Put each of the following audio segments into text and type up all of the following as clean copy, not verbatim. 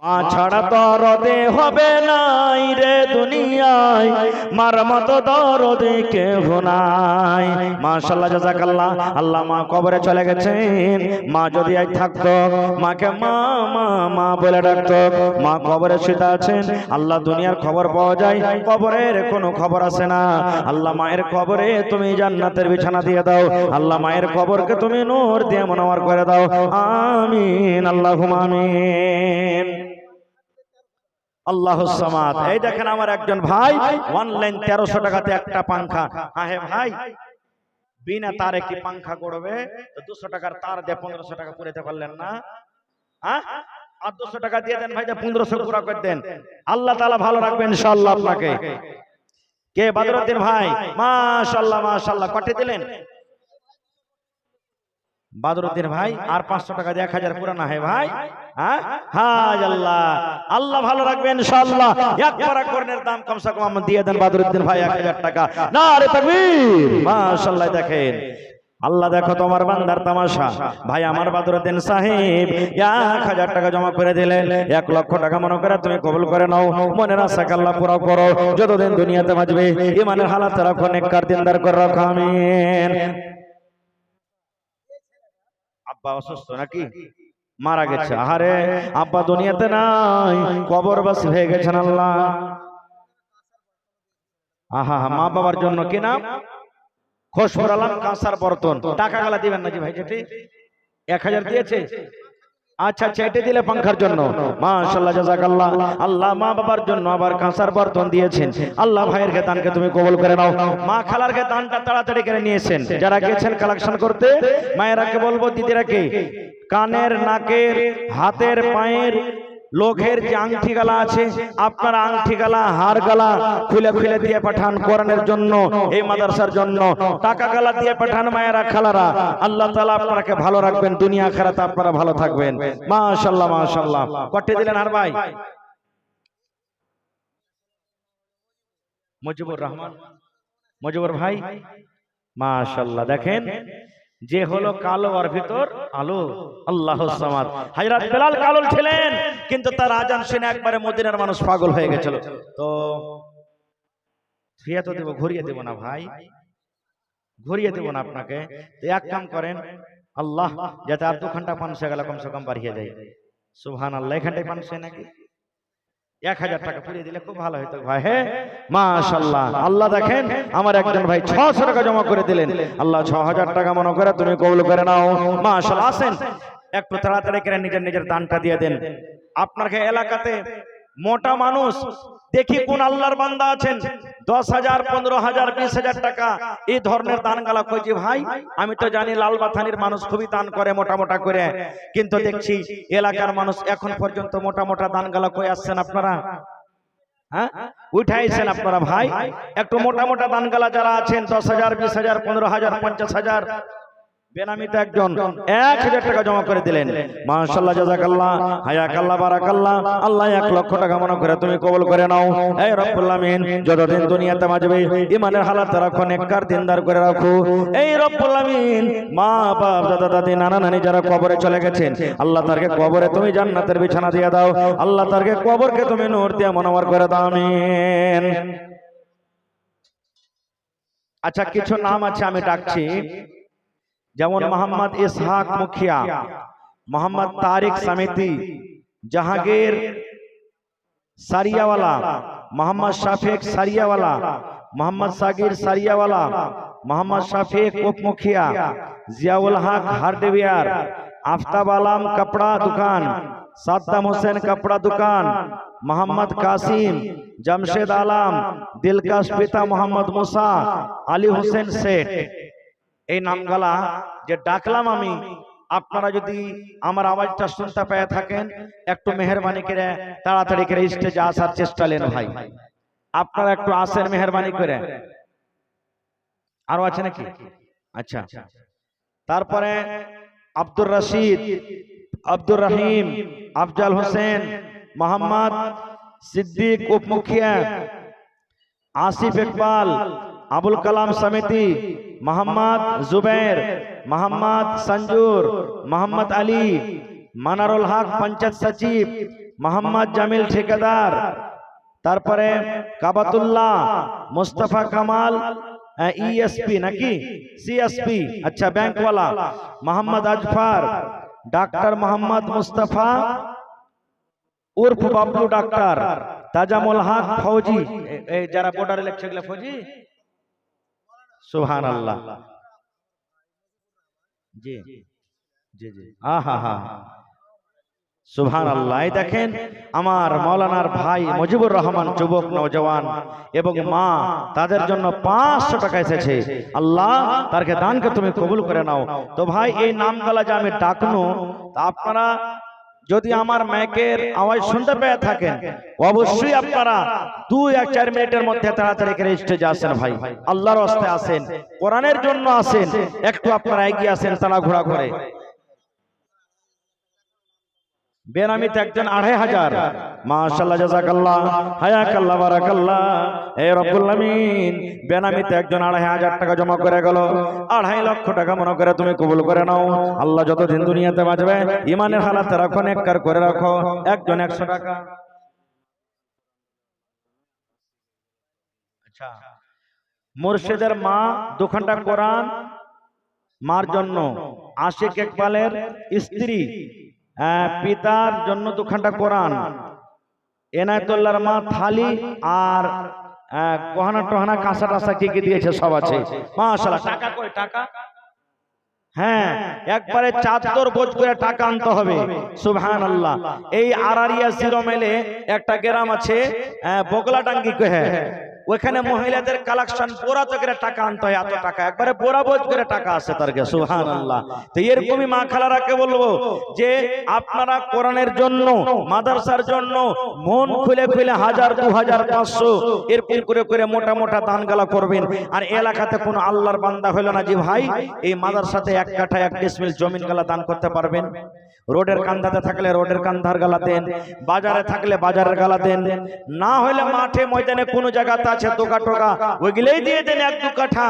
মা ছাড়া দরদে হবে নাই রে দুনিয়ায়, মার মতো দরদে কেহ নাই। মাশাআল্লাহ, জাযাকাল্লাহ। আল্লাহ মা কবরে চলে গেছেন। মা যদি আজ থাকতো, মাকে মা মা মা বলে ডাকতো। মা কবরে শুয়ে আছেন। আল্লাহ দুনিয়ার খবর পাওয়া যায়, কবরের কোনো খবর আসে না। আল্লাহ মায়ের কবরে তুমি জান্নাতের বিছানা দিয়ে দাও। আল্লাহ মায়ের কবরকে তুমি নূর দিয়ে মুনাওয়ার করে দাও। আমিন, আল্লাহুম্মা আমিন। আল্লাহুস সামাদ। এই দেখেন আমার একজন ভাই অনলাইন 1300 টাকাতে একটা পাংখা। হ্যাঁ হে ভাই, বিনা তারে কি পাংখা করবে? তো 200 টাকার তার দিয়ে 1500 টাকা পুরাতে পারলেন না? হ্যাঁ, আর 200 টাকা দিয়ে দেন ভাই, 1500 পুরা করে দেন। আল্লাহ তাআলা ভালো রাখবেন ইনশাআল্লাহ আপনাকে। কে? বদরুদ্দিন ভাই, মাশাআল্লাহ মাশাআল্লাহ। কটে দিলেন বদরুদ্দিন ভাই? আর 500 টাকা দিয়ে 1000 পুরা না হে ভাই? হ্যাঁ হাজ আল্লাহ, আল্লাহ ভালো রাখবেন ইনশাআল্লাহ। এক পারা কর্নের দাম কমসে কম দিয়ে দেন বদরুদ্দিন ভাই 1000 টাকা। নারে তাকবীর, মাশাআল্লাহ। দেখেন আল্লাহ, দেখো তোমার বান্দার তামাশা। ভাই আমার বদরুদ্দিন সাহেব 1000 টাকা জমা করে দিলেন। 1 লক্ষ টাকা মনে করে তুমি কবুল করে নাও। মনের আশাকে আল্লাহ পুরো করো। যতদিন দুনিয়াতে বাঁচবে ঈমানের হালাত রাখো, নেককার দিনদার করে রাখো। আমিন। আব্বা অসুস্থ নাকি? মারা গেছে? আহারে, আব্বা দুনিয়াতে নাই, কবরবাসী হয়ে গেছেন। আল্লাহ, আহা, মা বাবার জন্য কি নাম? খোশপুর আলম কাঁসার বর্তন। টাকা গালা দিবেন নাকি ভাই? যেটি 1000 দিয়েছে। আচ্ছা আচ্ছা, এটা দিলে পাংখার জন্য। মাশাআল্লাহ, জাযাকাল্লাহ। আল্লাহ মা বাবার জন্য আবার কাঁসার বর্তন দিয়েছেন। আল্লাহ ভাইয়ের দানকে তুমি কবুল করে নাও। মা খালার দানটা তাড়াতাড়ি করে নিয়েছেন। যারা গেছেন কালেকশন করতে, মায়েরাকে বলবো, দিদিরাকে কানের, নাকের, হাতের, পায়ের, লোকের যে আংটি গালা আছে, আপনারা আংটি গালা, হার গালা খুলে খুলে দিয়ে পাঠান কোরআনের জন্য, এই মাদ্রাসার জন্য। টাকা গালা দিয়ে পাঠান মায়েরা, খালারা। আল্লাহ তাআলা আপনাকে ভালো রাখবেন, দুনিয়া আখিরাতে আপনারা ভালো থাকবেন। মাশাআল্লাহ মাশাআল্লাহ। কটে দিলেন আর ভাই? মুজিবুর রহমান, মুজিবুর ভাই, মাশাআল্লাহ। দেখেন যে হলো কালো আর ভিতর আলো। আল্লাহুস সামাদ। হযরত বেলাল কালো ছিলেন, কিন্তু তার আজান শুনে একবারে মদিনার মানুষ পাগল হয়ে গেছিল। তো ফিয়া তো দেব, ঘুরিয়ে দেব না ভাই, ঘুরিয়ে দেব না আপনাকে। তো এক কাম করেন, আল্লাহ যাতে আর 2 ঘন্টা 500 গেল কমসে কম বাড়িয়ে যায়। সুবহানাল্লাহ। এখানটায় 500 নাকি? 1000 টাকা পুড়িয়ে দিলে খুব ভালো হতো ভাই। হ্যাঁ মাশাআল্লাহ। আল্লাহ দেখেন আমার একজন ভাই 600 টাকা জমা করে দিলেন। আল্লাহ 6000 টাকা মনে করে তুমি কবুল করে নাও। মাশাআল্লাহ। আসেন একটু তাড়াতাড়ি করে নিজের নিজের দানটা দিয়ে দেন। আপনার এলাকাতে মোটা মানুষ দেখি কোন আল্লাহর বান্দা আছেন 10,000, 15,000, 20,000 টাকা এই ধরনের দান গালা কইছি ভাই? আমি তো জানি লালবাথানির মানুষ খুবই দান করে মোটা মোটা করে, কিন্তু দেখছি এলাকার মানুষ এখন পর্যন্ত মোটা মোটা দান গালা কই আসছেন আপনারা? হ্যাঁ, উঠাইছেন আপনারা ভাই? একটু মোটা মোটা দান গালা যারা আছেন 10,000, 20,000, 15,000, 50,000, বেনামিতে একজন 1000 টাকা জমা করে দিলেন। মাশাআল্লাহ, জাযাকাল্লাহ, হায়াকাল্লাহ, বারাকাল্লাহ। আল্লাহ 1 লক্ষ টাকা মনে করে তুমি কবুল করে নাও। এই রব্বুল আমিন, যতদিন দুনিয়াতে বাঁচবে ঈমানের হালাত রাখো, নেককার দিনদার করে রাখো। এই রব্বুল আমিন, মা বাপ, দাদা দাদি, নানা নানি যারা কবরে চলে গেছেন, আল্লাহ তারকে কবরে তুমি জান্নাতের বিছানা দিয়ে দাও। আল্লাহ তারকে কবরকে তুমি নূর দিয়ে মুনাওয়ার করে দাও। আমিন। আচ্ছা, কিছু নাম আছে আমি ডাকছি, যেমন মোহাম্মদ ইসহাক মুখিয়া, মোহাম্মদ তারিক সমিতি, জাহাঙ্গীর সারিয়াওয়ালা, মোহাম্মদ শাফিক সারিয়াওয়ালা, মোহাম্মদ সাগির সারিয়াওয়ালা, মোহাম্মদ শাফিক উপমুখিয়া, জিয়াউল হক হারডেভিয়ার, আফতাব আলম कपड़ा दुकान, সাদ্দাম হোসেন कपड़ा दुकान, মোহাম্মদ কাসিম, জামশেদ আলম, দিলকাশ পিতা মোহাম্মদ মুসা, আলী হোসেন শেখ। এই নামগুলা যে ডাকলাম আমি, আপনারা যদি আমার আওয়াজটা শুনতে পেয়ে থাকেন, একটু মেহেরবানি করে তাড়াতাড়ি করে স্টেজে আসার চেষ্টা নেন ভাই। আপনারা একটু আসেন মেহেরবানি করে। আরো আছে নাকি? আচ্ছা, তারপরে আব্দুর রশিদ, আব্দুর রহিম, আফজাল হোসেন, মোহাম্মদ সিদ্দিক উপমুখিয়া, আসিফ ইকবাল, আবুল কালাম সমিতি, মোহাম্মদ जुबैर, मोहम्मद संजूर, मोहम्मद अली, मनारुल हक पंचायत सचिव, মোহাম্মদ জামিল ঠিকাদার, তারপরে কাবাতুল্লাহ, মুস্তাফা কামাল ইএসপি নাকি সিএসপি, আচ্ছা ব্যাংকওয়ালা, মোহাম্মদ আজফার, ডাক্তার মোহাম্মদ মুস্তাফা উর্ফ বাবলু ডাক্তার, তাজামুল হক ফৌজি, এই যারা বর্ডারে লেখছে এগুলা ফৌজি। সুবহানাল্লাহ। জি জি জি, আহা হা, সুবহানাল্লাহ। এই দেখেন আমার মাওলানার ভাই মুজিবুর রহমান, যুবক নওজওয়ান এবং মা, তাদের জন্য 500 টাকা এসেছে। আল্লাহ তারকে দানকে তুমি কবুল করে নাও। তো ভাই এই নামগুলা যে আমি ডাকনো, আপনারা যদি আমার মাইকের আওয়াজ শুনতে পেয়ে থাকেন, অবশ্যই আপনারা 2-4 মিনিটের মধ্যে তাড়াতাড়ি করে স্টেজে আসেন ভাই, আল্লাহর রাস্তে আসেন, কোরআনের জন্য আসেন, একটু আপনারা এগিয়ে আসেন তাড়াহুড়া করে। বেনামিতে একজন 2500, মাশাআল্লাহ, জাযাকাল্লাহ, হায়াকাল্লাহ, বারাকাল্লাহ। হে রব্বুল আমিন, বেনামিতে একজন 2500 টাকা জমা করে গেল, 2.5 লক্ষ টাকা মনে করে তুমি কবুল করে নাও। আল্লাহ যতদিন দুনিয়াতে বাঁচবে ইমানের হালাতে রাখো, নেককার করে রাখো। একজন 100 টাকা। আচ্ছা, মুর্শিদের মা 2 ঘন্টা কোরআন, মার জন্য আশিক ইকবালের স্ত্রী পিতার জন্য 2 ঘন্টা কোরআন, এনায়েতুল্লাহর মা থালি আর গহনা টহনা কাঁসা টাসা কি কি দিয়েছে সব আছে। মাশাআল্লাহ। টাকা কই টাকা? হ্যাঁ, একবারে চাদর বোঝ করে টাকা আনতে হবে। সুবহানাল্লাহ। এই আরারিয়া জিরোমেলে একটা গ্রাম আছে, বগলাডাঙ্গি কহে, ওখানে মহিলাদের কালেকশন বোরা করে টাকা আনতে হয়, এত টাকা একবারে বোরা বোঝ করে টাকা আছে তার কাছে। সুবহানাল্লাহ। তো এরকমই মা খালারাকে বলবো যে আপনারা কোরআনের জন্য, মাদ্রাসার জন্য মন খুলে খুলে 1000, 2000, 500 এরকম করে করে মোটা মোটা দানগালা করবেন। আর এলাকাতে কোনো আল্লাহর বান্দা হলো না যে ভাই এই মাদ্রাসাতে 1 কাঠা 1 ডিসমিল জমিন গালা দান করতে পারবেন, রোডের কান্দাতে থাকলে রোডের কান্দার গালা দেন, বাজারে থাকলে বাজারের গালা দেন, না হলে মাঠে ময়দানে কোনো জায়গাতে আছে দোকা টোকা ওইগুলোই দিয়ে দেন 1-2 কাঠা,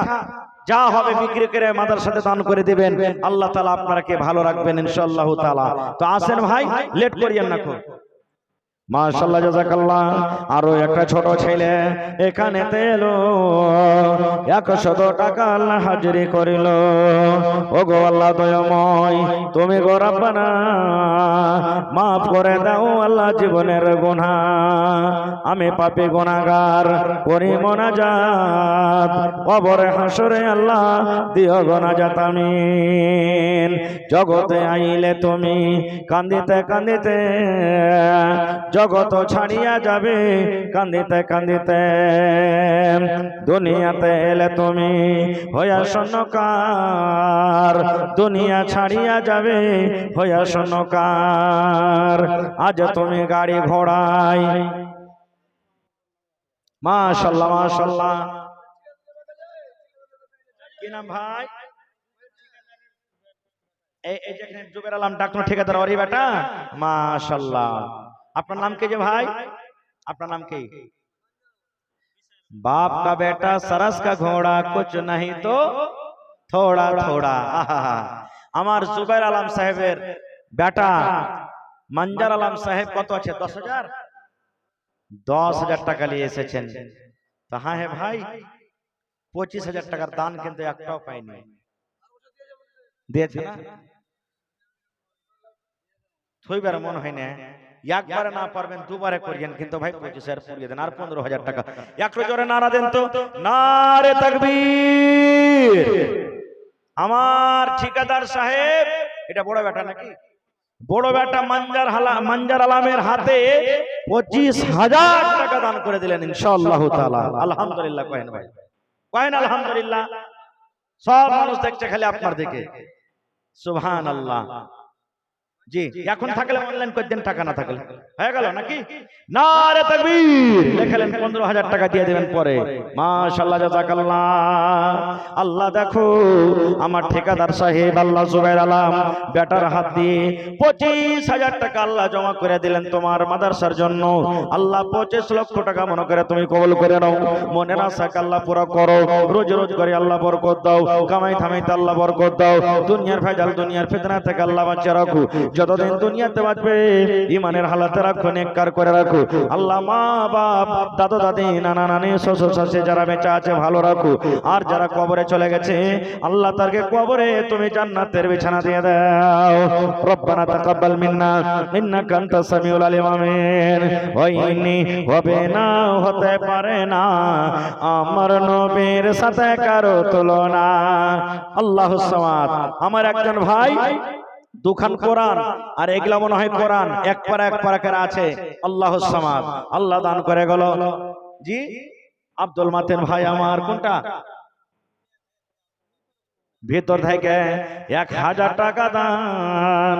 যা হবে বিক্রি করে মাদ্রাসাতে দান করে দিবেন। আল্লাহ তাআলা আপনাকে ভালো রাখবেন ইনশাআল্লাহ তাআলা। তো আসেন ভাই, লেট করিয়েন না খুব। মাশাআল্লাহ, জাযাকাল্লাহ। আরো একটা ছোট ছেলে এখানে এলো, 100 টাকা আল্লাহ হাজিরি করিল। ও গো আল্লাহ দয়াময়, তুমি গো রব্বানা মাফ করে দাও আল্লাহ জীবনের গুনাহ, আমি পাপী গুনাহগার, করি মুনাজাত, কবরে হাসরে আল্লাহ দিও গো নাজাত, আমিন। জগতে আইলে তুমি কান্দিতে কান্দিতে জগত ছাড়িয়া যাবে, কান্দিতে কান্দিতে দুনিয়াতে এলে তুমি হইয়া শূন্যকার, দুনিয়া ছাড়িয়া যাবে হইয়া শূন্যকার। আজ তুমি গাড়ি ঘোড়ায়, মাশাআল্লাহ মাশাআল্লাহ। কি নাম ভাই? এই যেখানে জুবের আলম ডাক্তার ঠিকাদার ওরই বেটা, মাশাআল্লাহ। আপনার नाम के जे भाई? अपना नाम के? बाप का बेटा सरस का घोड़ा, कुछ नहीं तो थोड़ा थोड़ा। আমার জুবের আলম সাহেবের বেটা মঞ্জার আলম সাহেব কত আছে? 10,000 10,000 টাকা নিয়ে এসেছেন। তো হ্যাঁ হে ভাই, 25,000 টাকার দান কিন্তু একটাও পাইনি, দিয়েছে না? থইবার মন হয় না, একবারে না পারবেন দুবারে করিয়েন, কিন্তু ভাই 25,000 পুরিয়ে দেন। আর 15,000 টাকা একটু জোরে নারা দেন তো, নারে তাকবীর। আমার ঠিকাদার সাহেব, এটা বড় বেটা নাকি? বড় বেটা মঞ্জার আলমের হাতে 25,000 টাকা দান করে দিলেন ইনশাআল্লাহ তাআলা। আলহামদুলিল্লাহ কহেন ভাই, কহেন আলহামদুলিল্লাহ। সব মানুষ দেখছে খালি আপনার দিকে। সুবহানাল্লাহ। জি, এখন থাকলে অনলাইন করে দেন, টাকা না থাকলে হয়ে গেল নাকি? নারে তাকবীর লেখালেন, 15,000 টাকা দিয়ে দিবেন পরে। মাশাআল্লাহ, জাযাকাল্লাহ। আল্লাহ দেখো আমার ঠিকাদার সাহেব আল্লাহ জুবের আলম বেটার হাত দিয়ে 25,000 টাকা আল্লাহ জমা করে দিলেন তোমার মাদ্রাসার জন্য। আল্লাহ 25 লক্ষ টাকা মনে করে তুমি কবুল করে নাও। মনের আশাকে আল্লাহ পুরো করো, রোজ রোজ করে আল্লাহ বরকত দাও, কামাই থামাইতে আল্লাহ বরকত দাও, দুনিয়ার ভেজাল দুনিয়ার ফিতনা থেকে আল্লাহ বাঁচিয়ে রাখো। যতদিন দুনিয়াতে বাঁচবে ইমানের হালাতে রাখো, নেককার করে রাখো। আল্লাহ মা বাপ, দাদা দাদি, নানা নানি, শ্বশুর শাশুড়ি যারা বেঁচে আছে ভালো রাখো, আর যারা কবরে চলে গেছে আল্লাহ তাকে কবরে তুমি জান্নাতের বিছানা দিয়ে দাও। রব্বানা তাকাব্বাল মিন্না ইন্নাকা আনতাস সামিউল আলিম। আমিন। হয়নি, হবে না, হতে পারে না আমার নবীর সাথে কারো তুলনা। আল্লাহুস সামাদ। আমার একজন ভাই দুখান কোরআন, আর এগুলা মনে হয় কোরআন এক পারা করে আছে। আল্লাহুস সামাদ, আল্লাহ দান করে গেল। জি আব্দুল মাতেন ভাই আমার, কোনটা ভিতর থেকে 1000 টাকা দান,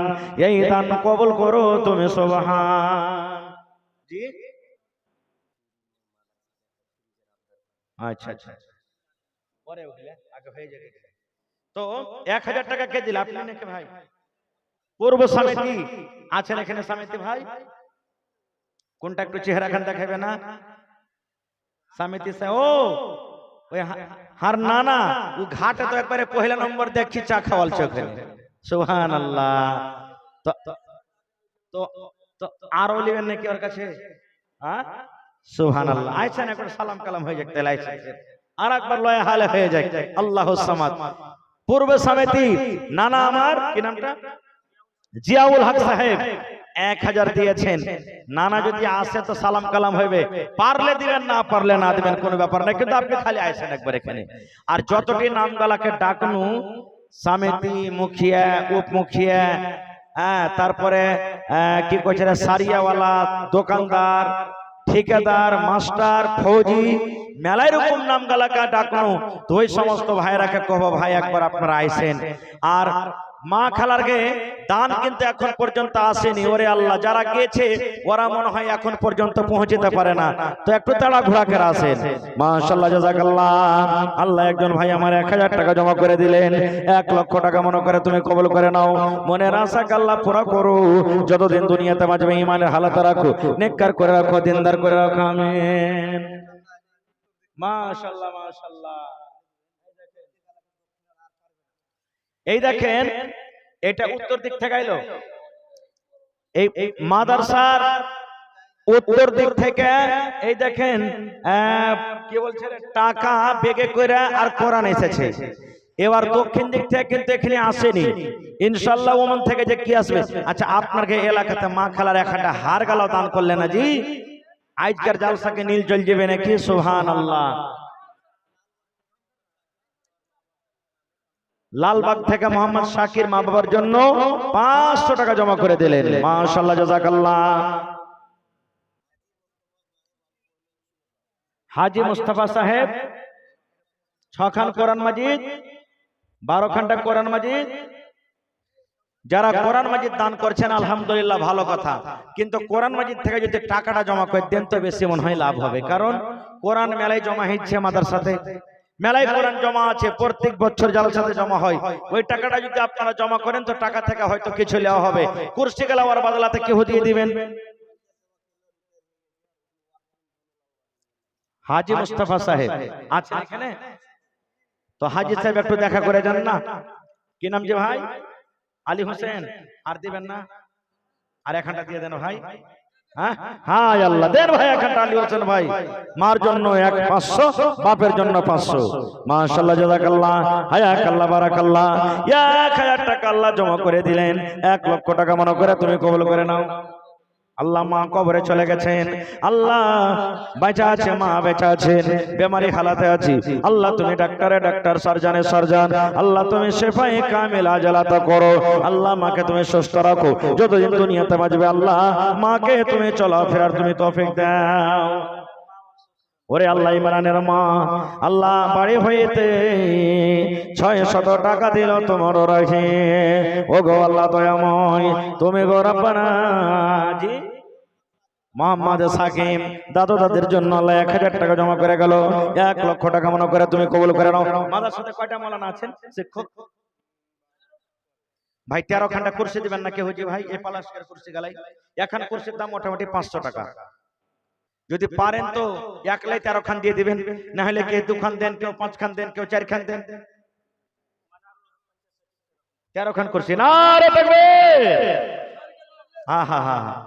এই দান কবুল করো তুমি সুবহান। জি আচ্ছা আচ্ছা, পরে উঠলে আগে হয়ে যাবে। তো 1000 টাকা কে দিল? আপনি নাকি ভাই? পূর্ব সমিতি আছেন এখানে সমিতি ভাই? কোনটা একটু চেহারা খান দেখাবে না সমিতি সে? ও ওই হার নানা ও ঘাটে তো একবারে পহেলা নম্বর দেখছি চা খাওয়াল চোখে। সুবহানাল্লাহ। তো তো তো আরো লিবেন নাকি ওর কাছে? হ্যাঁ সুবহানাল্লাহ। আইছেন একবার সালাম কালাম হয়ে যাক, তাহলে আইছেন আর একবার লয়া হালে হয়ে যায়। আল্লাহুস সামাদ। পূর্ব সমিতি নানা আমার কি নামটা, জিয়াউল হক সাহেব 1000 দিয়েছেন। নানা যদি আসে তো সালাম কালাম হইবে, পারলে দিবেন, না পারলে না দিবেন, কোনো ব্যাপার না, কিন্তু আপনি খালি আইছেন একবার এখানে। আর যতটি নামগালাকে ডাকনু, সমিতি মুখিয়া, উপমুখিয়া, তারপরে কি কইছে সারিয়াওয়ালা, দোকানদার, ঠিকাদার, মাস্টার, ফৌজি, মেলাই রকম নামগালাকে ডাকনু, তো ওই সমস্ত ভাইরাকে কহবো ভাই একবার আপনারা আইছেন। আর মা খালার গে দান কিন্তু এখন পর্যন্ত আসেনি। ওরে আল্লাহ, যারা গিয়েছে ওরা মনে হয় এখন পর্যন্ত পৌঁছতে পারে না, তো একটু তাড়া ঘোড়া করে আসেন। মাশাআল্লাহ, জাযাকাল্লাহ। আল্লাহ একজন ভাই আমার 1000 টাকা জমা করে দিলেন। 1 লক্ষ টাকা মনে করে তুমি কবুল করে নাও। মনের আশা আল্লাহ পুরা করো, যতদিন দুনিয়াতে বাঁচবে ইমানের হালাতে রাখো, নেককার করে রাখো, দিনদার করে রাখো। আমিন। মাশাআল্লাহ মাশাআল্লাহ। এই দেখেন, এটা উত্তর দিক থেকে আইলো, এই মাদ্রাসার উত্তর দিক থেকে। এই দেখেন কি বলছে, টাকা বেগে করে আর কোরআন এসেছে। এবার দক্ষিণ দিক থেকে কিন্তু এখানে আসেনি, ইনশাআল্লাহ ওমান থেকে যে কি আসবে। আচ্ছা, আপনার এলাকাতে মা খালার একটা হার গালাও দান করলেন না জি? আজকের জালসাকে নীল জল যাবে নাকি? সুবহানাল্লাহ। লালবাগ থেকে মোহাম্মদ শাকির মা বাবার জন্য 500 টাকা জমা করে দিলেন। মাশাআল্লাহ, জাযাকাল্লাহ। হাজি মুস্তাফা সাহেব 6 খান কোরআন মাজিদ, 12 খানটা কোরআন মাজিদ। যারা কোরআন মাজিদ দান করছেন আলহামদুলিল্লাহ, ভালো কথা, কিন্তু কোরআন মাজিদ থেকে যদি টাকাটা জমা করে দেন তো বেশি মনে হয় লাভ হবে। কারণ কোরআন মেলায় জমা হচ্ছে, মাদ্রাসাতে মেলায় কোরআন জমা আছে, প্রত্যেক বছর জালসাতে জমা হয়। ওই টাকাটা যদি আপনারা জমা করেন তো টাকা থেকে হয়তো কিছু নেওয়া হবে, কুরসি গেলাওয়ার বদলাতে কেউ দিয়ে দিবেন। হাজি মুস্তাফা সাহেব আছেন এখানে? তো হাজি সাহেব একটু দেখা করে যান না। কি নাম যে ভাই? আলী হোসেন। আর দিবেন না? আর এখানটা দিয়ে দেন ভাই। হ্যাঁ হ্যাঁ আল্লাহ দেন ভাই, এখানটা আলী হোসেন ভাই। মার জন্য 500, বাপের জন্য 500। মাশাআল্লাহ, জাযাকাল্লাহ, হায়াকাল্লাহ, বারাকাল্লাহ। 1000 টাকা আল্লাহ জমা করে দিলেন। 1 লক্ষ টাকা মনে করে তুমি কবুল করে নাও। আল্লাহ মা কবরে চলে গেছেন, আল্লাহ বেঁচে আছে, মা বেঁচে আছেন, বেমারি হালাতে আছি। আল্লাহ তুমি ডাক্তারে ডাক্তার, সার্জনে সার্জন, আল্লাহ তুমি শেফায়ে কামিল আজালাতা করো। আল্লাহ মাকে তুমি সুস্থ রাখো, যতদিন দুনিয়াতে বাঁচবে আল্লাহ মাকে তুমি চলাফেরার তুমি তৌফিক দাও। ওরে আল্লাহ, ইমরানের মা আল্লাহ বাড়ি হইতে 600 টাকা দিল তোমার রাখে। ও গো আল্লাহ দয়াময়, তুমি গো রব্বানা। জি মোহাম্মদ সাকিম দাদু দাদির জন্য আল্লাহ 1000 টাকা জমা করে গেল। 1 লক্ষ টাকা মনে করে তুমি কবুল করে নাও। মাদ্রাসাতে কয়টা মাওলানা আছেন শিক্ষক ভাই? 13 খানটা কুরসি দিবেন না কে হুজি ভাই? এই পালাসকের কুরসি গালাই এখন কুরসির দাম মোটামুটি 500 টাকা। যদি পারেন তো একলাই 13 খান দিয়ে দিবেন, না হলে কে 2 খান দেন, কেউ 5 খান দেন, কেউ 4 খান দেন। 13 খান কুরসি, নারে তাকবীর। हाँ हाँ हाँ हाँ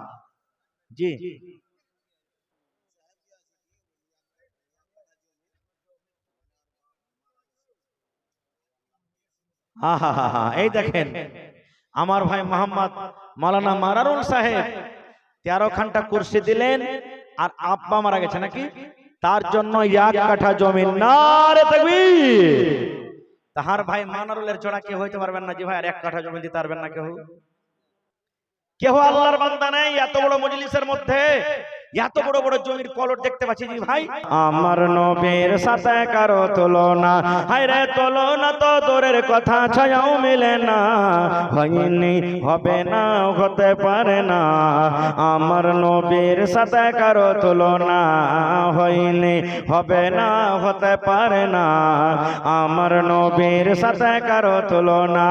जी हाँ हाँ हाँ हाँ এই দেখেন আমার ভাই মোহাম্মদ মাওলানা মারারুল সাহেব 13 ঘন্টা কুরসি দিলেন আর আব্বা মারা গেছে নাকি তার জন্য 1 কাঠা জমি নারে তাকবীর তাহার ভাই মানারুলের জোড়া কেউ হইতে পারবেন না জি ভাই আর 1 কাঠা জমি দিতে পারবেন না কেউ কেউ আল্লাহর বান্দা নেই এত বড় মজলিসের মধ্যে এত বড় বড় জমির কলর দেখতে পাচ্ছি জি ভাই আমার নবীর সাথে কারো তুলনা হায়রে তুলনা তো দূরের কথা ছায়াও মিলে না হয়নি হবে না হতে পারে না আমার নবীর সাথে কারো তুলনা হয়নি হবে না হতে পারে না আমার নবীর সাথে কারো তুলনা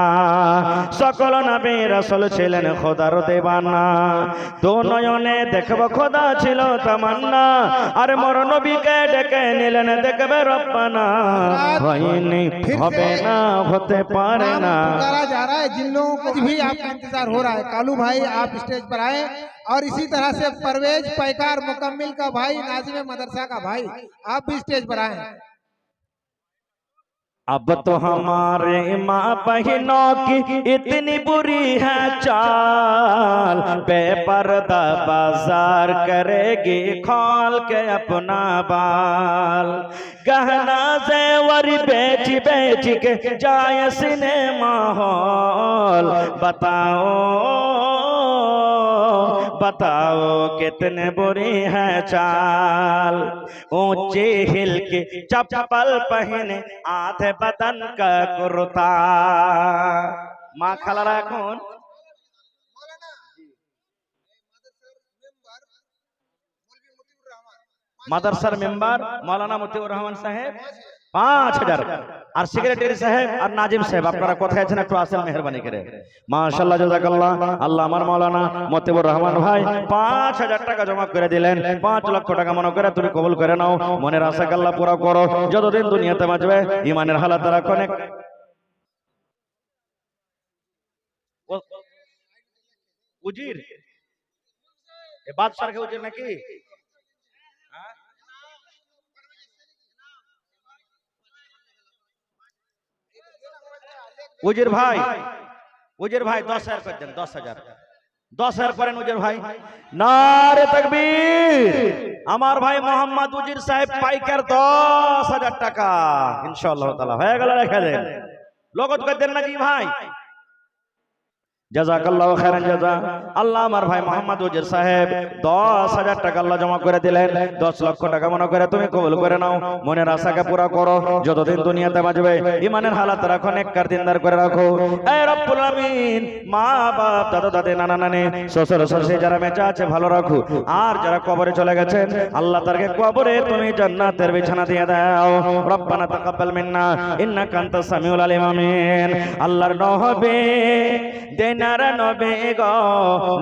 সকল নবী রাসূল ছিলেন খোদার দেবানা দো নয়নে দেখব খোদা ছিল তামান্না আর মোর নবীকে ডেকে নিলেন দেখবে রব্বানা হয়নি হবে না হতে পারে না पुकारा जा रहा है जिन लोगों को भी आपका इंतजार हो रहा है कालू भाई आप स्टेज पर आए और इसी तरह से परवेज पैकार मुकम्मिल का भाई नाजिम मदरसा का भाई आप भी स्टेज पर आए अब तो हमारे माँ बहनों की इतनी बुरी है चाल बेपर्दा बाजार करेगी खोल के अपना बाल गहना जेवर बेच बेच के जाए सिनेमा हॉल बताओ बताओ कितने बुरी है चाल ऊंचे हिल के चप्पल पहने आधे बदन का कुर्ता माँ खालारा এখন মাদ্রাসার মেম্বার মাওলানা মতিউর রহমান সাহেব 5000 আর সেক্রেটারি সাহেব আর নাজিম সাহেব আপনারা কোথায় আছেন একটু আসেন মেহেরবানি করে মাশাআল্লাহ জাযাকাল্লাহ আল্লাহ আমার মাওলানা মতিউর রহমান ভাই 5000 টাকা জমা করে দিলেন 5 লক্ষ টাকা মনে করে তুমি কবুল করে নাও মনের আশা আল্লাহ পুরো করো যতদিন দুনিয়াতে বাঁচবে ঈমানের হালাত রাখো উজির এ বাদশার কে উজির নাকি উজির ভাই 10,000 করে দেন 10,000 10,000 করেন উজির ভাই নারে তাকবীর আমার ভাই মোহাম্মদ উজির সাহেব পাইকার 10,000 টাকা ইনশাআল্লাহ তাআলা হয়ে গেল রেখে দেন লগত করে দেন নাকি ভাই জাযাকাল্লাহু খাইরান জাযা আল্লাহ আমার ভাই মোহাম্মদ উজির সাহেব 10,000 টাকা আল্লাহ জমা করে দিলেন 10 লক্ষ টাকা মনে করে তুমি কবুল করে নাও মনের আশাকে পুরো করো যতদিন দুনিয়াতে বাঁচবে ঈমানের হালাত রাখো নেককার দিনদার করে রাখো এ রব্বুল আমিন মা বাপ দাদা দাদি নানা নানি শ্বশুর শাশুড়ি যারা বেঁচে আছে ভালো রাখো আর যারা কবরে চলে গেছেন আল্লাহ তারকে কবরে তুমি জান্নাতের বিছানা দিয়ে দাও রব্বানা তাকাব্বাল মিন্না ইন্নাকা আনতাস সামিউল আলিম আমিন আল্লাহর নবী দিনার নবী গো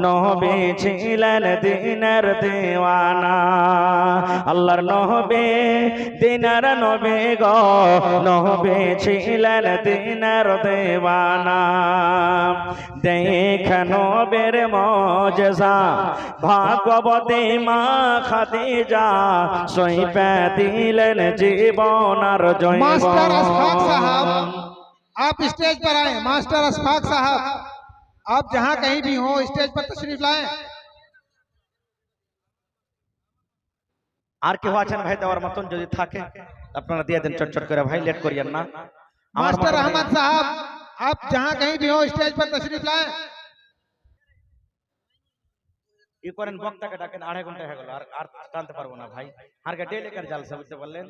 নবী ছিলেন দিনের দিওয়ানা আল্লাহর নবী দিনার নবী গো নবী ছিলেন দিনের দিওয়ানা দেখ নবীর মুজিজা ভাগবতী মা খাদিজা সইপে দিলেন জীবন আর मास्टर अशफाक साहब জয়বন आप स्टेज पर आए मास्टर अशफाक साहब आप जहां कहीं भी हो स्टेज पर तशरीफ लाएं আর কেউ আছেন ভাই দেওয়ার মতন যদি থাকে আপনারা দিয়ে দেন চটচট করে ভাই লেট করিয়েন না আমার मास्टर अहमद साहब आप जहां कहीं भी हो स्टेज पर तशरीफ लाएं ই করেন বক্তাকে ডাকেন 2.5 ঘন্টা হয়ে গেল আর আর টানতে পারবো না ভাই আর কে ডেলে কার জালসা বুঝতে পারলেন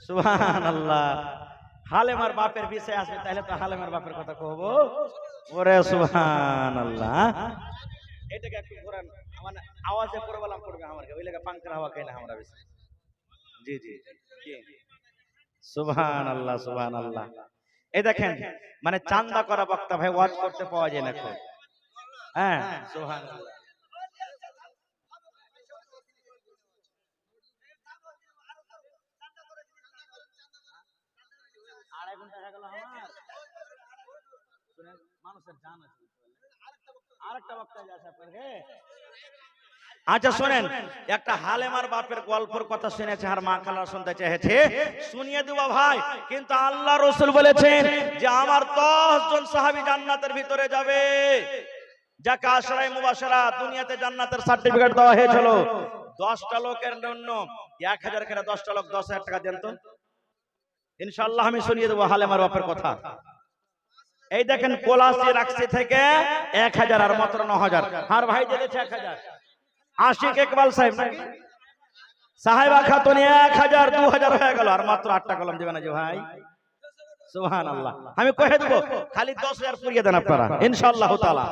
সুবহানাল্লাহ হালেমার বাপের বিষয় আসবে তাহলে তো হালেমার বাপের কথা কহবো ওরে সুবহানাল্লাহ এটাকে একটু ঘোরান মানে আওয়াজে পড়বালাম পড়বে আমাকে ওই লাগা পাঙ্কার হাওয়া খাই না আমরা বেশি জি জি জি সুবহানাল্লাহ সুবহানাল্লাহ এই দেখেন মানে চান্দা করা বক্তা ভাই ওয়াজ করতে পাওয়া যায় না খুব হ্যাঁ সুবহানাল্লাহ আড়াই ঘন্টা হয়ে গেল আমার শুনেন মানুষ আচ্ছা শোনেন, একটা হালেমার বাপের গল্পের কথা শুনেছে আর মা খালা শুনতে চেয়েছে, শুনিয়ে দেবো ভাই। কিন্তু আল্লাহ রসুল বলেছেন যে আমার 10 জন সাহাবী জান্নাতের ভিতরে যাবে, যাকে আশরায়ে মুবাশশারা দুনিয়াতে জান্নাতের সার্টিফিকেট দেওয়া হয়েছিল। 10টা লোকের জন্য 1000 করে 10টা লোক 10,000 টাকা দেন তো, ইনশাআল্লাহ আমি শুনিয়ে দেবো হালেমার বাপের কথা। এই দেখেন কোলাসি রাখছি থেকে 1000 আর মাত্র 9000, আর ভাই দিয়েছে 1000। আশিক ইকবাল সাহেব নাকি সাহেবা খাতুন 1000 2000 হয়ে গেল, আর মাত্র 8টা কলম দিবেন যে ভাই। সুবহানাল্লাহ। আমি কহে দেব খালি 10000 পুরিয়ে দেন আপনারা ইনশাআল্লাহ তাআলা।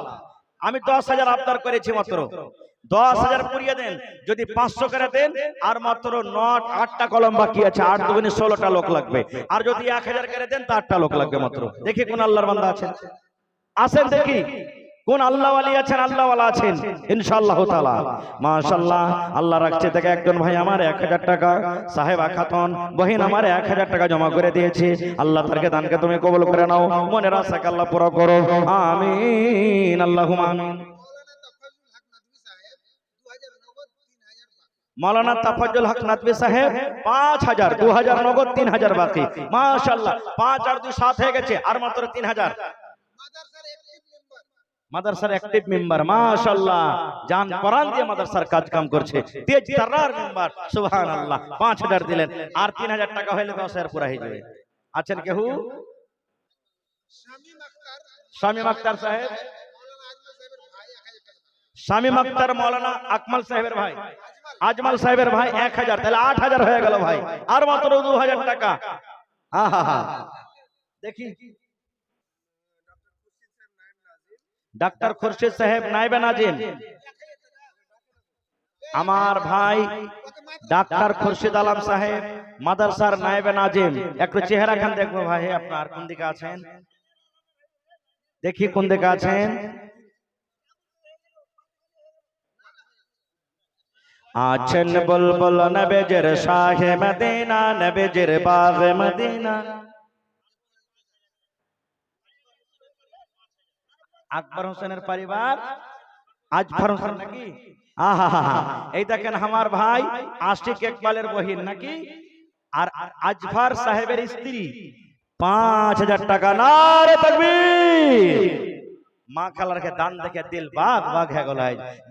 আমি 10000 আবদার করেছি, মাত্র 10000 পুরিয়ে দেন। যদি 500 করে দেন আর মাত্র 8টা কলম বাকি আছে, 8 দুগুণে 16টা লোক লাগবে। আর যদি 1000 করে দেন তা 8টা লোক লাগবে মাত্র। দেখি কোন আল্লাহর বান্দা আছেন, আসেন দেখি কোন আল্লাহ ওয়ালি আছেন, আল্লাহ ওয়ালা আছেন ইনশাআল্লাহ তাআলা। মাশাআল্লাহ। আল্লাহ রাখছে থেকে একজন ভাই আমার 1000 টাকা, সাহেবা খাতুন বহিন আমার 1000 টাকা জমা করে দিয়েছে। আল্লাহ তারকে দানকে তুমি কবুল করে নাও, মনের আশাকে আল্লাহ পুরো করো, আমিন আল্লাহুম্মা আমিন। মাওলানা তাফাজ্জুল হক নাদভী সাহেব 5000, 2000 নগদ, 3000 বাকি। মাশাআল্লাহ। 5 আর 2 7 হয়ে গেছে, আর মাত্র 3000। মাদ্রাসার অ্যাক্টিভ মেম্বার, মাশাআল্লাহ, জান কোরআন দিয়ে মাদ্রাসার কাজ কাম করছে, তেজ তারার মেম্বার, সুবহানাল্লাহ। 5000 দিলেন, আর 3000 টাকা হইলে 10000 পুরা হয়ে যাবে। আছেন কেউ? শামীম আক্তার সাহেব, শামীম আক্তার মাওলানা আকমাল সাহেবের ভাই, আজমাল সাহেবের ভাই 1000, তাহলে 8000 হয়ে গেল ভাই, আর মাত্র 2000 টাকা। আহা দেখি ডাক্তার খুরশিদ সাহেব নায়েবে নাজিম, আমার ভাই ডাক্তার খুরশিদ আলম সাহেব মাদ্রাসার নায়েবে নাজিম। একটু চেহারা খান দেখবো ভাই, আপনার কোন দিকে আছেন, দেখি কোন দিকে আছেন। আছেন বুলবুল নবীজির শাহে মদিনা, নবীজির বাগে মদিনা। আকবর হোসেনের পরিবার, আজফর হোসেন নাকি? আহা, এই দেখেন আমার ভাই আশিক ইকবালের বহিন নাকি, আর আজফর সাহেবের স্ত্রী 5000 টাকা। নারে তাকবীর। মা খালারকে দান দেখে দিল বাগ বাগ হয়ে গেল।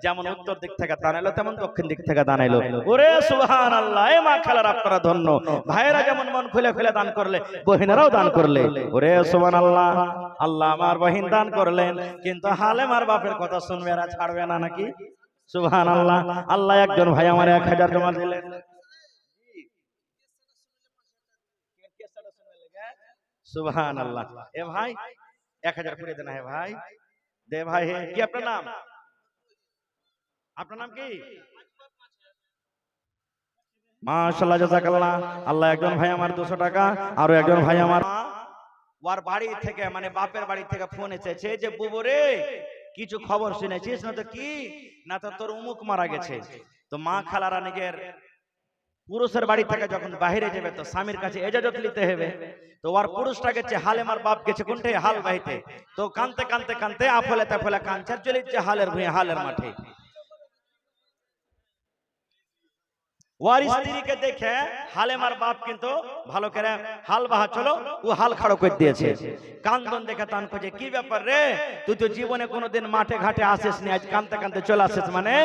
যেমন উত্তর দিক থেকে দান এলো, তেমন দক্ষিণ দিক থেকে দান এলো। ওরে সুবহানাল্লাহ। এ মা খালার আপনারা ধন্য, ভাইয়েরা যেমন মন খুলে খুলে দান করলে, বহিনেরাও দান করলে। ওরে সুবহানাল্লাহ। আল্লাহ আমার বহিন দান করলেন, কিন্তু হালেমার বাপের কথা শুনবে এরা ছাড়বে না নাকি? সুবহানাল্লাহ। আল্লাহ একজন ভাই আমার 1000 জমা দিলেন। সুবহানাল্লাহ। এ ভাই 1000 করে দেন। হে ভাই দে ভাই। হে কি আপনার নাম? আপনার নাম কি? মাশাআল্লাহ, জাযাকাল্লাহ। আল্লাহ একজন ভাই আমার 200 টাকা, আরো একজন ভাই আমার ওর বাড়ি থেকে, মানে বাপের বাড়ি থেকে ফোন এসেছে যে বুবু রে কিছু খবর শুনেছিস না? তো কি না, তো তোর উমুক মারা গেছে। তো মা খালারা নিজের পুরুষের বাড়ি থেকে যখন বাইরে যাবে তো স্বামীর কাছে ইজাজত নিতে হবে। তো ওর পুরুষটা গেছে, হালেমার বাপ গেছে কোনটাই হাল বাইতে। তো কানতে কানতে কানতে আফলে তাফলে কানছে, চলে যাচ্ছে হালের ভুঁয়ে, হালের মাঠে। ওর স্ত্রীকে দেখে হালেমার বাপ কিন্তু ভালো করে হাল বাহা চলো, ও হাল খাড়ো করে দিয়েছে। কান্দন দেখে তান খোঁজে, কি ব্যাপার রে, তুই তো জীবনে কোনোদিন মাঠে ঘাটে আসিস নি, আজ কানতে কানতে চলে আসিস মানে?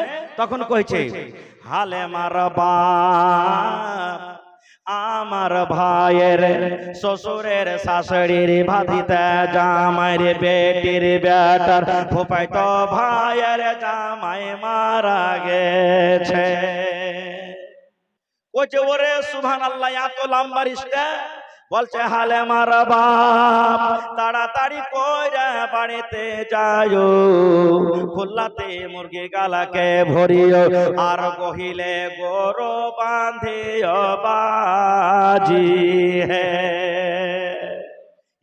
তখন কইছে, হালেমার বাপ আমার ভাইয়ের শ্বশুরের শাশুড়ির ভাতিতে জামাইর বেটির বেটার ফুফাইতো ভাইয়ের জামাই মারা গেছে। ওছে ওরে সুবহানাল্লাহ, এত লম্বা রিশতা। বলছে হালেমার বাপ তাড়াতাড়ি কইরা বাড়িতে যাও, খুল্লাতে মুরগি গালাকে ভরিও, আর গহিলে গরু বাঁধিও বাজি হে।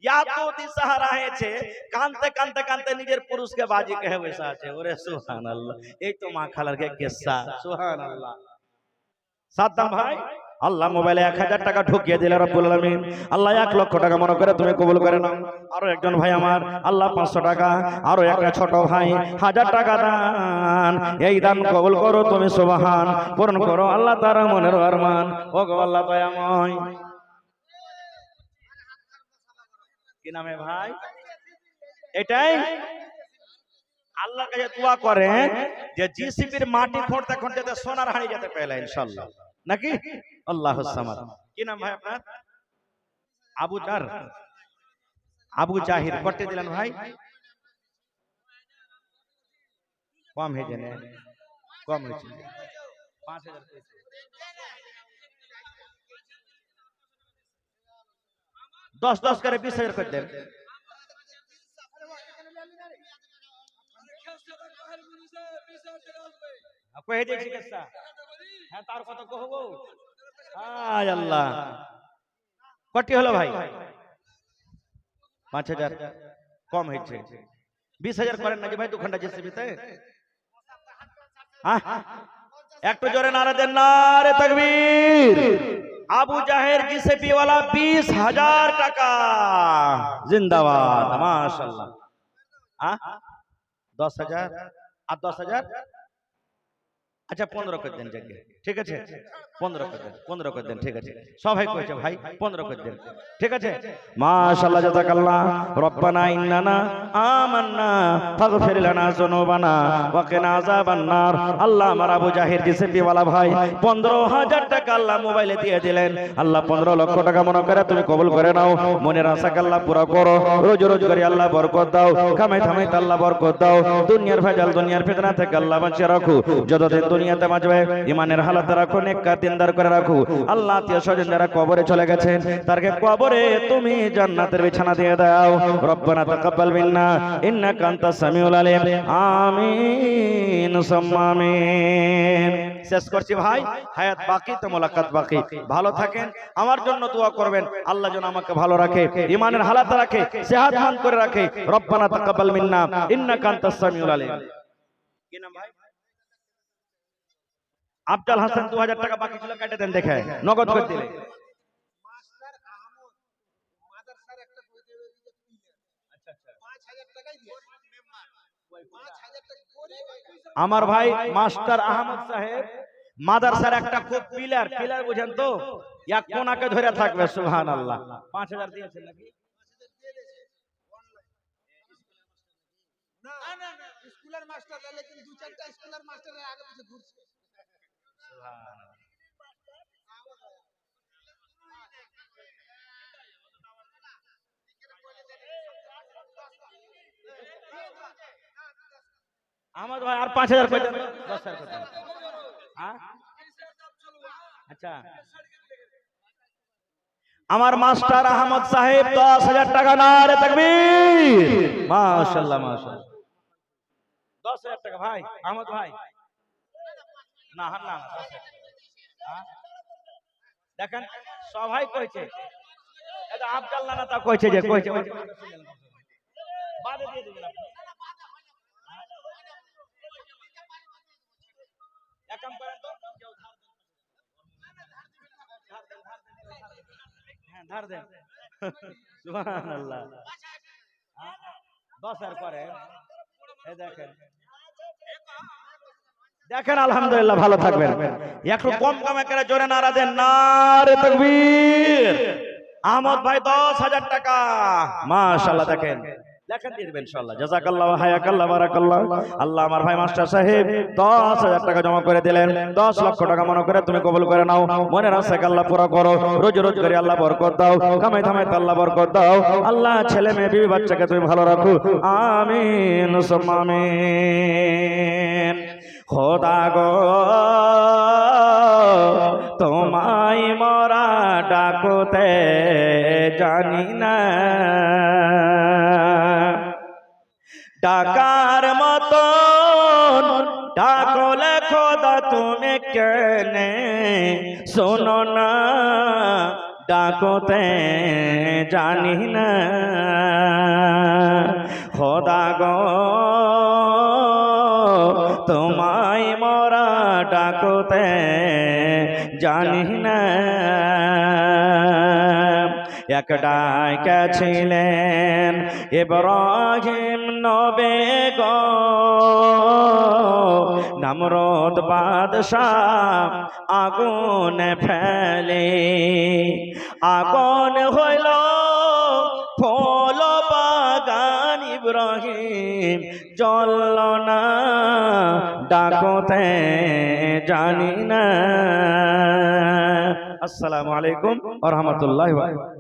এত দিশাহারা হয়েছে, কানতে কানতে কানতে নিজের পুরুষকে বাজি কহে বসে আছে। ওরে সুবহানাল্লাহ। এই তো মা খালার কে কিস্সা। সুবহানাল্লাহ। সাদ্দাম ভাই আল্লাহ মোবাইলে 1000 টাকা ঢুকিয়ে দিলে রব্বুল আলামিন, আল্লাহ 1 লক্ষ টাকা মনে করে তুমি কবুল করে নাও। আরো একজন ভাই আমার আল্লাহ 500 টাকা, আরো একটা ছোট ভাই 1000 টাকা দান, এই দান কবুল করো তুমি সুবহান, পূরণ করো আল্লাহ তার মনের আরমান। ও গো আল্লাহ দয়াময়, কি নামে ভাই? এটাই আল্লাহর কাছে দোয়া করেন যে জিসিপির মাটি খুঁড়তে খুঁড়তে সোনার হাড়ি যেতে পেলে ইনশাআল্লাহ, নাকি? আল্লাহুস সামাদ। কি নাম ভাই আপনার? আবু জাহির করতে দিলেন ভাই, কম হয়েছে না? কম হয়েছে 5000 10 করে 20,000 করে দেন। কয়ে দেখছি কেসা, হ্যাঁ তার কথা কহবো। আয় আল্লাহ, কটি হলো ভাই? 5000 কম হয়েছে, 20,000 করেন নাকি ভাই? 2 ঘন্টা জেসিবিতে একটু জোরে নারা দেন, নারে তাকবীর। আবু জাহের জিসিপি ওয়ালা 20,000 টাকা, জিন্দাবাদ, মাশাআল্লাহ। 10,000 আর 10,000, আচ্ছা 15 করে দেন জায়গা, ঠিক আছে? 15 করে দেন, ঠিক আছে? সবাই কইছে ভাই 15 করে দেন, ঠিক আছে? মাশাআল্লাহ, জাযাকাল্লাহ। রব্বানা ইন্নানা আমান্না ফাগফির লানা যুনুবানা ওয়া কিনা আযাবান নার। আল্লাহ আমার আবু জাহির জিসিপি ওয়ালা ভাই 15,000 টাকা আল্লাহ মোবাইলে দিয়ে দিলেন। আল্লাহ 15 লক্ষ টাকা মনে করে তুমি কবুল করে নাও, মনের আশাকে আল্লাহ পুরা করো, রোজগারি আল্লাহ বরকত দাও, কামাই থামাই আল্লাহ বরকত দাও, দুনিয়ার ভেজাল দুনিয়ার ফিতনা থেকে আল্লাহ বাঁচিয়ে রাখো, যতদিন দুনিয়াতে বাঁচবে ইমানের হালাতে রাখো, নেককার দিনদার করে রাখো। আল্লাহ আত্মীয় স্বজন যারা কবরে চলে গেছেন তারকে কবরে তুমি জান্নাতের বিছানা দিয়ে দাও। রব্বানা তাকাব্বাল মিন্না ইন্নাকা আনতাস সামিউল আলিম। আমিন সুম্মা আমিন। শেষ করছি ভাই, হায়াত বাকি তো মোলাকাত বাকি। ভালো থাকেন, আমার জন্য দোয়া করবেন, আল্লাহ যেন আমাকে ভালো রাখে, ইমানের হালাতে রাখে, সেহাতমান করে রাখে। রব্বানা তাকাব্বাল মিন্না ইন্নাকা আনতাস সামিউল আলিম। কি নাম ভাই? আফজাল হাসান। 2000 টাকা বাকি ছিল, কেটে দেন, দেখে নগদ করে দিলে। আমার ভাই মাস্টার আহমদ সাহেব মাদ্রাসার একটা খুব পিলার বুঝেন তো, এক কোনাকে ধরে থাকবে। সুবহানাল্লাহ। 5000 দিয়েছেন নাকি? না না না, স্কুলের মাস্টার, लेकिन 2-4টা স্কুলের মাস্টার আগে পিছে ঘুরছে। সুবহানাল্লাহ। আহমদ ভাই আর 5000 কই দেন, 10000 কই দেন। হ্যাঁ আচ্ছা, আমার মাস্টার আহমদ সাহেব 10,000 টাকা, নারে তাকবীর। মাশাআল্লাহ মাশাআল্লাহ। 10,000 টাকা ভাই আহমদ ভাই। না না, দেখেন সবাই কইছে, এটা আফজাল নানা তা কইছে যে কইছে বাদে দিয়ে দিবেন আপনি। এক কাম করেন তো, কেউ ধার দেন। সুবহানাল্লাহ। 10,000 করে এই দেখেন, দেখেন আলহামদুলিল্লাহ, ভালো থাকবেন। একটু কম কামে করে জোরে নারা দেন, নারে তাকবীর। আহমদ ভাই 10,000 টাকা, মাশাআল্লাহ। দেখেন লেখেন দিয়ে দিবেন ইনশাআল্লাহ। জাযাকাল্লাহ হায়াকাল্লাহ বারাকাল্লাহ। আল্লাহ আমার ভাই মাস্টার সাহেব 10,000 টাকা জমা করে দিলেন। 10 লক্ষ টাকা মনে করে তুমি কবুল করে নাও, মনের আশাকে আল্লাহ পুরা করো, রোজগারি আল্লাহ বরকত দাও, কামাই থামাই আল্লাহ বরকত দাও। আল্লাহ ছেলে মেয়ে বিবি বাচ্চাকে তুমি ভালো রাখো। আমিন সুম্মা আমিন। খোদা গো তোমায় মোরা ডাকতে জানি না, ডাকার মতন ডাকলে খোদা তুমি কেনে শোনো না, ডাকতে জানি না। খোদা গো তোমায় মোরা ডাকতে জানি না এক ডাইকা ছিলেন ইব্রাহিম নবে গো নমরুদ বাদশাহ আগুন ফেলে আগুন হইল ফল বাগান ইব্রাহিম জ্বলল না ডাকতে জানি না। আসসালামু আলাইকুম ওয়া রাহমাতুল্লাহি ওয়া বারাকাতুহু।